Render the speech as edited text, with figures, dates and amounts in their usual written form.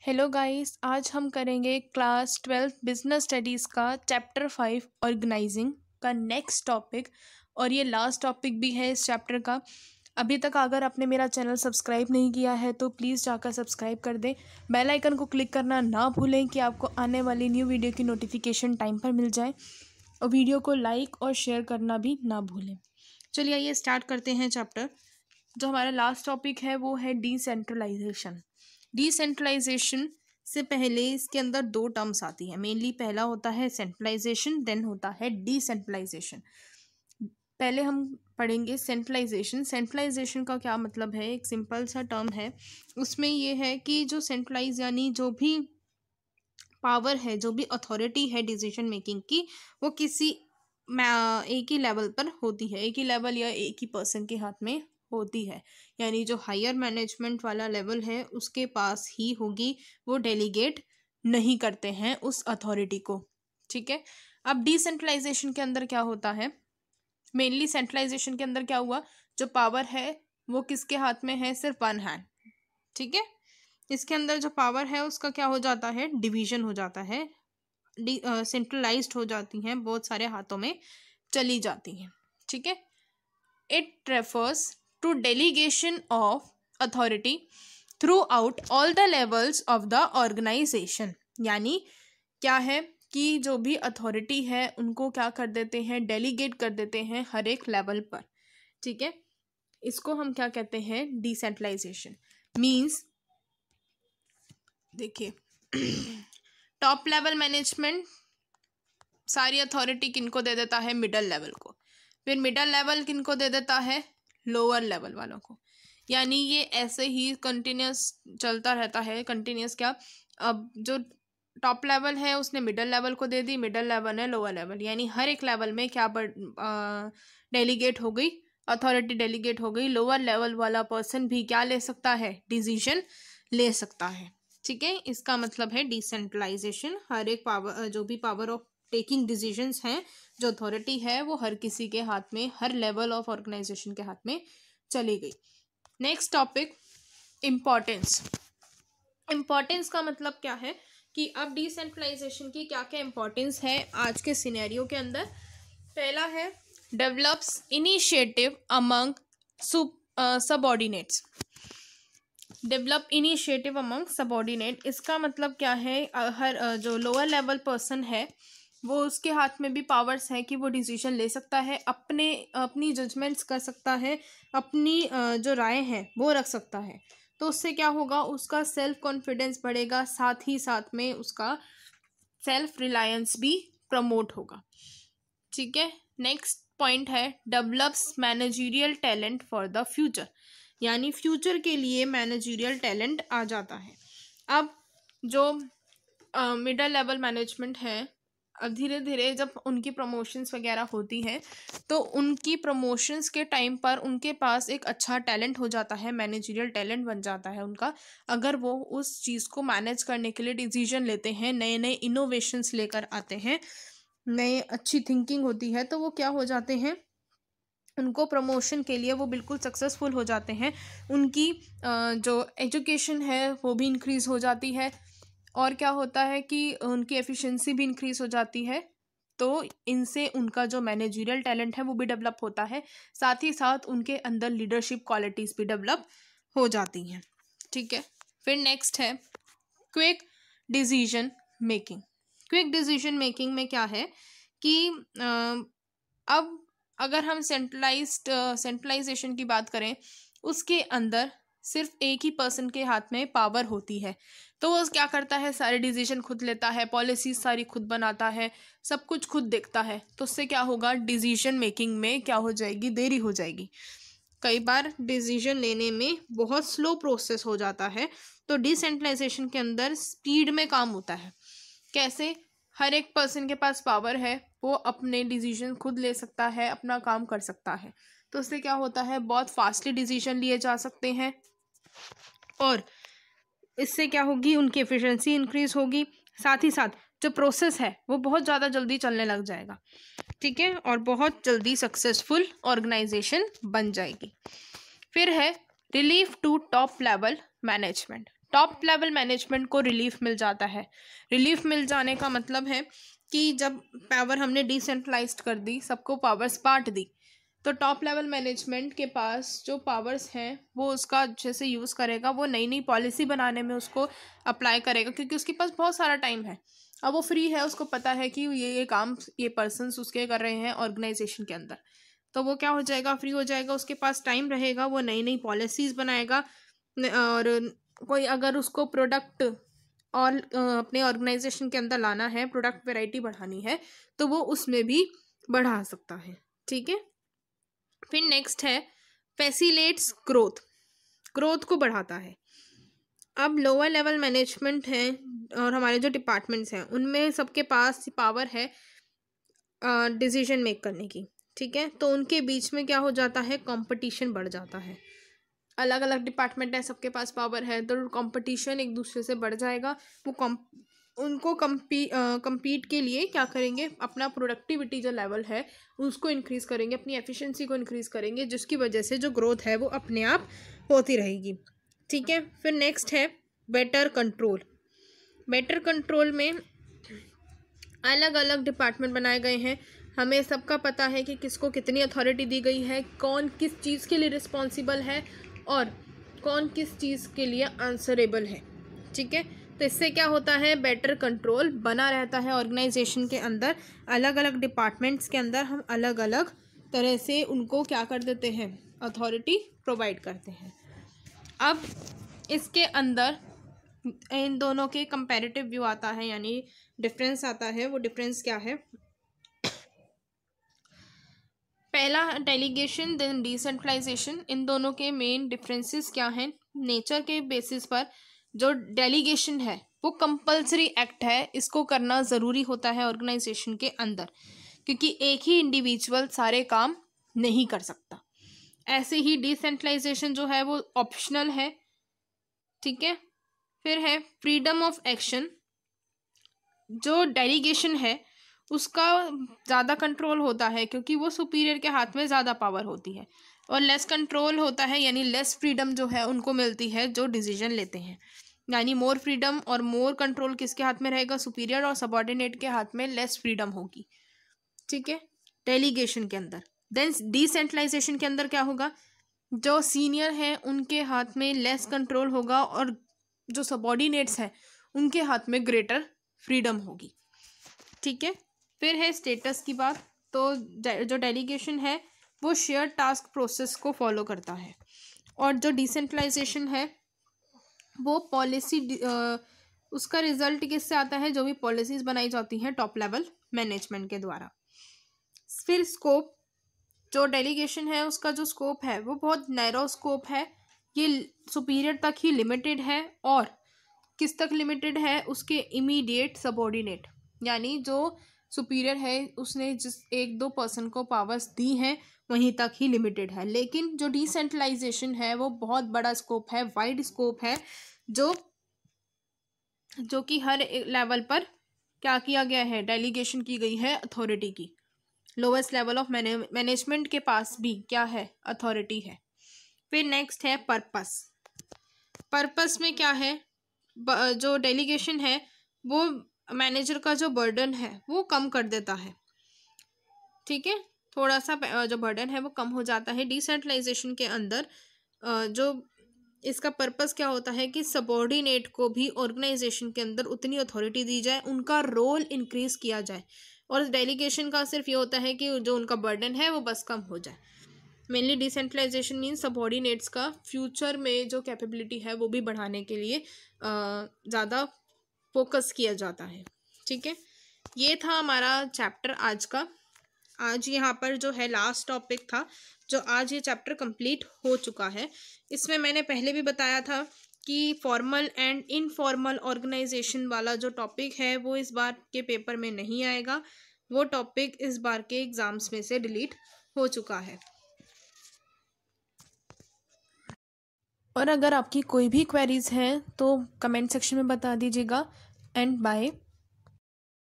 Hello guys, आज हम करेंगे क्लास 12 बिजनेस स्टडीज़ का चैप्टर 5 ऑर्गेनाइजिंग का नेक्स्ट टॉपिक। और ये लास्ट टॉपिक भी है इस चैप्टर का। अभी तक अगर आपने मेरा चैनल सब्सक्राइब नहीं किया है तो प्लीज़ जाकर सब्सक्राइब कर दें। बेल आइकन को क्लिक करना ना भूलें कि आपको आने वाली न्यू वीडियो की नोटिफिकेशन टाइम पर मिल जाए, और वीडियो को लाइक और शेयर करना भी ना भूलें। चलिए आइए स्टार्ट करते हैं चैप्टर। जो हमारा लास्ट टॉपिक है वो है डिसेंट्रलाइजेशन। डिसेंट्रलाइजेशन से पहले इसके अंदर दो टर्म्स आती हैं मेनली। पहला होता है सेंट्रलाइजेशन, देन होता है डिसेंट्रलाइजेशन। पहले हम पढ़ेंगे सेंट्रलाइजेशन। सेंट्रलाइजेशन का क्या मतलब है, एक सिंपल सा टर्म है। उसमें ये है कि जो सेंट्रलाइज यानी जो भी पावर है, जो भी अथॉरिटी है डिसीजन मेकिंग की, वो किसी एक ही लेवल पर होती है, एक ही लेवल या एक ही पर्सन के हाथ में होती है। यानी जो हायर मैनेजमेंट वाला लेवल है उसके पास ही होगी, वो डेलीगेट नहीं करते हैं उस अथॉरिटी को। ठीक है। अब डिसेंट्रलाइजेशन के अंदर क्या होता है, मेनली सेंट्रलाइजेशन के अंदर क्या हुआ, जो पावर है वो किसके हाथ में है, सिर्फ वन हैंड। ठीक है। इसके अंदर जो पावर है उसका क्या हो जाता है, डिवीजन हो जाता है, सेंट्रलाइज्ड हो जाती हैं, बहुत सारे हाथों में चली जाती हैं। ठीक है। It refers to delegation of authority throughout all the levels of the organisation. यानी क्या है कि जो भी अथॉरिटी है उनको क्या कर देते हैं, डेलीगेट कर देते हैं हर एक लेवल पर। ठीक है। इसको हम क्या कहते हैं, डिसेंट्रलाइजेशन। मीन्स देखिए, टॉप लेवल मैनेजमेंट सारी अथॉरिटी किनको दे देता है, मिडल लेवल को। फिर मिडल लेवल किनको दे देता है, लोअर लेवल वालों को। यानी ये ऐसे ही कंटिन्यूस चलता रहता है। कंटिन्यूस क्या, अब जो टॉप लेवल है उसने मिडल लेवल को दे दी, मिडल लेवल है लोअर लेवल, यानी हर एक लेवल में क्या डेलीगेट हो गई, अथॉरिटी डेलीगेट हो गई। लोअर लेवल वाला पर्सन भी क्या ले सकता है, डिसीजन ले सकता है। ठीक है। इसका मतलब है डिसेंट्रलाइजेशन। हर एक पावर, जो भी पावर ऑफ टेकिंग डिसीजंस हैं, जो अथॉरिटी है वो हर किसी के हाथ में, हर लेवल ऑफ ऑर्गेनाइजेशन के हाथ में चली गई। Next topic, importance. इम्पोर्टेंस का मतलब क्या है कि अब डिसेंट्रलाइजेशन की क्या क्या इम्पोर्टेंस है आज के सिनेरियो के अंदर। पहला है develops initiative among subordinates. Develop initiative among subordinate, इसका मतलब क्या है, हर जो लोअर लेवल पर्सन है वो उसके हाथ में भी पावर्स है कि वो डिसीजन ले सकता है, अपनी जजमेंट्स कर सकता है, अपनी जो राय है वो रख सकता है। तो उससे क्या होगा, उसका सेल्फ कॉन्फिडेंस बढ़ेगा, साथ ही साथ में उसका सेल्फ रिलायंस भी प्रमोट होगा। ठीक है। नेक्स्ट पॉइंट है develops managerial talent for the future. यानी फ्यूचर के लिए मैनेजरियल टैलेंट आ जाता है। अब जो मिडल लेवल मैनेजमेंट है, अब धीरे धीरे जब उनकी प्रमोशंस वगैरह होती हैं तो उनकी प्रमोशंस के टाइम पर उनके पास एक अच्छा टैलेंट हो जाता है, मैनेजरियल टैलेंट बन जाता है उनका। अगर वो उस चीज़ को मैनेज करने के लिए डिसीजन लेते हैं, नए नए इनोवेशंस लेकर आते हैं, नए अच्छी थिंकिंग होती है, तो वो क्या हो जाते हैं, उनको प्रमोशन के लिए वो बिल्कुल सक्सेसफुल हो जाते हैं। उनकी जो एजुकेशन है वो भी इंक्रीज़ हो जाती है, और क्या होता है कि उनकी एफिशिएंसी भी इंक्रीज़ हो जाती है। तो इनसे उनका जो मैनेजरियल टैलेंट है वो भी डेवलप होता है, साथ ही साथ उनके अंदर लीडरशिप क्वालिटीज़ भी डेवलप हो जाती हैं। ठीक है। फिर नेक्स्ट है quick decision making. Quick decision making में क्या है कि अब अगर हम सेंट्रलाइजेशन की बात करें, उसके अंदर सिर्फ एक ही पर्सन के हाथ में पावर होती है, तो वो क्या करता है, सारे डिसीजन खुद लेता है, पॉलिसीज सारी खुद बनाता है, सब कुछ खुद देखता है। तो उससे क्या होगा, डिसीजन मेकिंग में क्या हो जाएगी, देरी हो जाएगी। कई बार डिसीजन लेने में बहुत स्लो प्रोसेस हो जाता है। तो डिसेंट्रलाइजेशन के अंदर स्पीड में काम होता है। कैसे, हर एक पर्सन के पास पावर है, वो अपने डिसीजन खुद ले सकता है, अपना काम कर सकता है। तो उससे क्या होता है, बहुत फास्टली डिसीजन लिए जा सकते हैं, और इससे क्या होगी, उनकी एफिशिएंसी इंक्रीज होगी, साथ ही साथ जो प्रोसेस है वो बहुत ज़्यादा जल्दी चलने लग जाएगा। ठीक है। और बहुत जल्दी सक्सेसफुल ऑर्गेनाइजेशन बन जाएगी। फिर है relief to top level management. Top level management को रिलीफ मिल जाता है। रिलीफ मिल जाने का मतलब है कि जब पावर हमने डिसेंट्रलाइज्ड कर दी, सबको पावर्स बांट दी, तो टॉप लेवल मैनेजमेंट के पास जो पावर्स हैं वो उसका अच्छे से यूज़ करेगा, वो नई नई पॉलिसी बनाने में उसको अप्लाई करेगा, क्योंकि उसके पास बहुत सारा टाइम है। अब वो फ्री है, उसको पता है कि ये काम ये पर्सन्स उसके कर रहे हैं ऑर्गेनाइजेशन के अंदर, तो वो क्या हो जाएगा, फ्री हो जाएगा, उसके पास टाइम रहेगा, वो नई नई पॉलिसीज़ बनाएगा। और कोई अगर उसको प्रोडक्ट और अपने ऑर्गेनाइजेशन के अंदर लाना है, प्रोडक्ट वैरायटी बढ़ानी है, तो वो उसमें भी बढ़ा सकता है। ठीक है, फिर नेक्स्ट है फैसिलेट्स ग्रोथ, ग्रोथ को बढ़ाता है। अब लोअर लेवल मैनेजमेंट है और हमारे जो डिपार्टमेंट्स हैं उनमें सबके पास पावर है डिसीजन मेक करने की। ठीक है, तो उनके बीच में क्या हो जाता है, कंपटीशन बढ़ जाता है। अलग अलग डिपार्टमेंट है, सबके पास पावर है, तो कंपटीशन एक दूसरे से बढ़ जाएगा। वो उनको कम्पीट के लिए क्या करेंगे, अपना प्रोडक्टिविटी जो लेवल है उसको इंक्रीज़ करेंगे, अपनी एफिशिएंसी को इंक्रीज़ करेंगे, जिसकी वजह से जो ग्रोथ है वो अपने आप होती रहेगी। ठीक है, फिर नेक्स्ट है बेटर कंट्रोल। बेटर कंट्रोल में अलग अलग डिपार्टमेंट बनाए गए हैं, हमें सबका पता है कि किसको कितनी अथॉरिटी दी गई है, कौन किस चीज़ के लिए रिस्पॉन्सिबल है और कौन किस चीज़ के लिए आंसरेबल है। ठीक है, तो इससे क्या होता है, बेटर कंट्रोल बना रहता है ऑर्गेनाइजेशन के अंदर। अलग अलग डिपार्टमेंट्स के अंदर हम अलग अलग तरह से उनको क्या कर देते हैं, अथॉरिटी प्रोवाइड करते हैं। अब इसके अंदर इन दोनों के कंपैरेटिव व्यू आता है, यानी डिफरेंस आता है। वो डिफरेंस क्या है, पहला डेलीगेशन देन डिसेंट्रलाइजेशन। इन दोनों के मेन डिफरेंसेस क्या हैं, नेचर के बेसिस पर जो डेलीगेशन है वो कंपलसरी एक्ट है, इसको करना ज़रूरी होता है ऑर्गेनाइजेशन के अंदर, क्योंकि एक ही इंडिविजुअल सारे काम नहीं कर सकता। ऐसे ही डिसेंट्रलाइजेशन जो है वो ऑप्शनल है। ठीक है, फिर है फ्रीडम ऑफ एक्शन। जो डेलीगेशन है उसका ज़्यादा कंट्रोल होता है, क्योंकि वो सुपीरियर के हाथ में ज़्यादा पावर होती है, और लेस कंट्रोल होता है, यानी लेस फ्रीडम जो है उनको मिलती है जो डिसीजन लेते हैं। यानी मोर फ्रीडम और मोर कंट्रोल किसके हाथ में रहेगा, सुपीरियर, और सबॉर्डिनेट के हाथ में लेस फ्रीडम होगी। ठीक है, डेलीगेशन के अंदर। देन डिसेंट्रलाइजेशन के अंदर क्या होगा, जो सीनियर है उनके हाथ में लेस कंट्रोल होगा और जो सबॉर्डिनेट्स हैं उनके हाथ में ग्रेटर फ्रीडम होगी। ठीक है, फिर है स्टेटस की बात। तो जो डेलीगेशन है वो शेयर टास्क प्रोसेस को फॉलो करता है, और जो डिसेंट्रलाइजेशन है वो पॉलिसी उसका रिजल्ट किससे आता है, जो भी पॉलिसीज़ बनाई जाती हैं टॉप लेवल मैनेजमेंट के द्वारा। फिर स्कोप, जो डेलीगेशन है उसका जो स्कोप है वो बहुत नैरो स्कोप है, ये सुपीरियर तक ही लिमिटेड है, और किस तक लिमिटेड है, उसके इमीडिएट सबॉर्डिनेट, यानी जो सुपीरियर है उसने जिस एक दो पर्सन को पावर्स दी हैं वहीं तक ही लिमिटेड है। लेकिन जो डिसेंट्रलाइजेशन है वो बहुत बड़ा स्कोप है, वाइड स्कोप है, जो कि हर लेवल पर क्या किया गया है, डेलीगेशन की गई है अथॉरिटी की। लोवेस्ट लेवल ऑफ मैनेजमेंट के पास भी क्या है, अथॉरिटी है। फिर नेक्स्ट है पर्पस। पर्पस में क्या है, जो डेलीगेशन है वो मैनेजर का जो बर्डन है वो कम कर देता है। ठीक है, थोड़ा सा जो बर्डन है वो कम हो जाता है। डिसेंट्रलाइजेशन के अंदर जो इसका पर्पस क्या होता है कि सबॉर्डिनेट को भी ऑर्गेनाइजेशन के अंदर उतनी अथॉरिटी दी जाए, उनका रोल इंक्रीज किया जाए, और डेलीगेशन का सिर्फ ये होता है कि जो उनका बर्डन है वो बस कम हो जाए। मेनली डिसेंट्रलाइजेशन मीन सबॉर्डिनेट्स का फ्यूचर में जो कैपेबिलिटी है वो भी बढ़ाने के लिए ज़्यादा फोकस किया जाता है। ठीक है, ये था हमारा चैप्टर आज का। आज यहाँ पर जो है लास्ट टॉपिक था, जो आज ये चैप्टर कंप्लीट हो चुका है। इसमें मैंने पहले भी बताया था कि फॉर्मल एंड इनफॉर्मल ऑर्गेनाइजेशन वाला जो टॉपिक है वो इस बार के पेपर में नहीं आएगा, वो टॉपिक इस बार के एग्ज़ाम्स में से डिलीट हो चुका है। और अगर आपकी कोई भी क्वेरीज हैं तो कमेंट सेक्शन में बता दीजिएगा। And bye.